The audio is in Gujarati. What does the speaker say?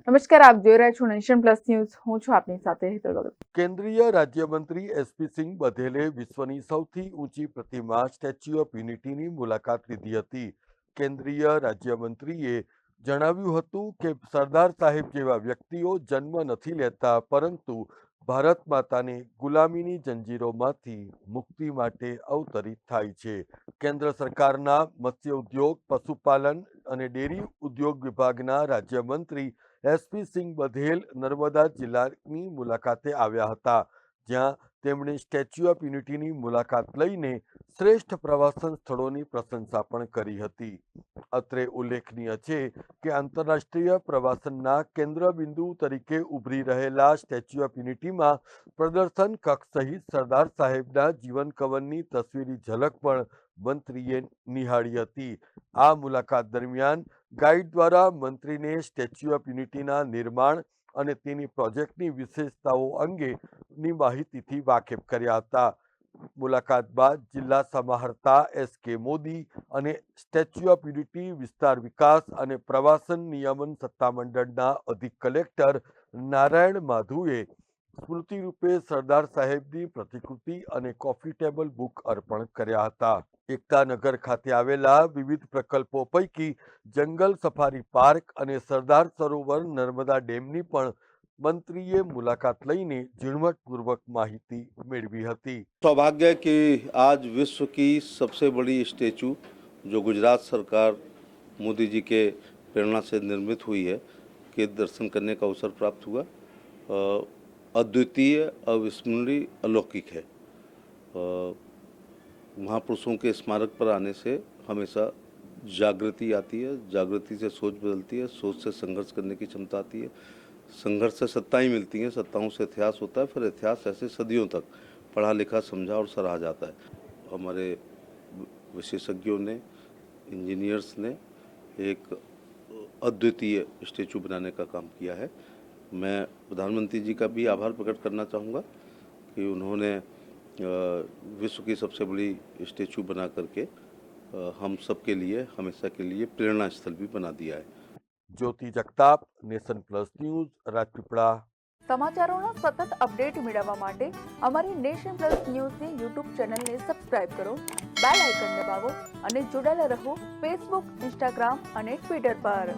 નમસ્કાર, આપ જોઈ રહ્યા છો નેશન પ્લસ ન્યૂઝ. હું છું આપની સાથે હેતલ ભગત. કેન્દ્રીય રાજ્યમંત્રી એસપી સિંહ બધેલે વિશ્વની સૌથી ઊંચી પ્રતિમા સ્ટેચ્યુ ઓફ યુનિટીની મુલાકાત લીધી હતી. કેન્દ્રીય રાજ્યમંત્રીએ જણાવ્યું હતું કે સરદાર સાહેબ જેવા વ્યક્તિઓ જન્મ નથી લેતા, પરંતુ ભારત માતાની ગુલામીની જંજીરોમાંથી મુક્તિ માટે અવતરિત થાય છે. કેન્દ્ર સરકારના મત્સ્ય ઉદ્યોગ, પશુપાલન અને ડેરી ઉદ્યોગ વિભાગના રાજ્યમંત્રી એસપી સિંહ બધેલ નર્મદા જિલ્લાની મુલાકાતે આવ્યા હતા, જ્યાં તેમણે સ્ટેચ્યુ ઓફ યુનિટીની મુલાકાત લઈને શ્રેષ્ઠ પ્રવાસન સ્થળોની પ્રશંસા પણ કરી હતી. અત્રે ઉલ્લેખનીય છે કે આંતરરાષ્ટ્રીય પ્રવાસનના કેન્દ્ર બિંદુ તરીકે ઉભરી રહેલા સ્ટેચ્યુ ઓફ યુનિટીમાં પ્રદર્શન કક્ષ સહિત સરદાર સાહેબના જીવન કવનની તસવીરી ઝલક પણ મંત્રીએ નિહાળી હતી. આ મુલાકાત દરમિયાન ગાઈડ દ્વારા મંત્રીને સ્ટેચ્યુ ઓફ યુનિટીના નિર્માણ અને તેની પ્રોજેક્ટની વિશેષતાઓ અંગેની માહિતીથી વાકેફ કર્યા હતા. મુલાકાત બાદ જિલ્લા સમાહર્તા એસ.કે. મોદી અને સ્ટેચ્યુ ઓફ યુનિટી વિસ્તાર વિકાસ અને પ્રવાસન નિયમન સત્તામંડળના અધિક કલેક્ટર નારાયણ માધુએ સ્મૃતિરૂપે સરદાર સાહેબની પ્રતિકૃતિ અને કોફી ટેબલ બુક અર્પણ કર્યા હતા. એકતાનગર ખાતે આવેલા વિવિધ પ્રકલ્પો પૈકી જંગલ સફારી પાર્ક અને સરદાર સરોવર નર્મદા ડેમની પણ મંત્રીએ મુલાકાત લઈને ઝીણવટપૂર્વક માહિતી મેળવી હતી. सौभाग्य है कि आज विश्व की सबसे बड़ी स्टेचू जो गुजरात सरकार मोदी जी के प्रेरणा से निर्मित हुई है के दर्शन करने का अवसर प्राप्त हुआ। अद्वितीय, अविस्मरणीय, अलौकिक है। महापुरुषों के स्मारक पर आने से हमेशा जागृति आती है, जागृति से सोच बदलती है, सोच से संघर्ष करने की क्षमता आती है, संघर्ष से सत्ताएं मिलती हैं, सत्ताओं से इतिहास होता है, फिर इतिहास ऐसे सदियों तक पढ़ा लिखा समझा और सराहा जाता है। हमारे विशेषज्ञों ने, इंजीनियर्स ने एक अद्वितीय स्टेचू बनाने का काम किया है। मैं प्रधानमंत्री जी का भी आभार प्रकट करना चाहूँगा कि उन्होंने विश्व की सबसे बड़ी स्टेचू बना करके हम सब के लिए हमेशा के लिए प्रेरणा स्थल भी बना दिया है। Jyoti Jagtap, nation plus news, Rajpipla. સમાચારોના સતત અપડેટ મેળવવા માટે અમારી નેશન પ્લસ ન્યૂઝની યુટ્યુબ ચેનલને સબસ્ક્રાઇબ કરો, બેલ આઇકન દબાવો અને જોડાયેલા રહો ફેસબુક, ઇન્સ્ટાગ્રામ અને ટ્વિટર પર.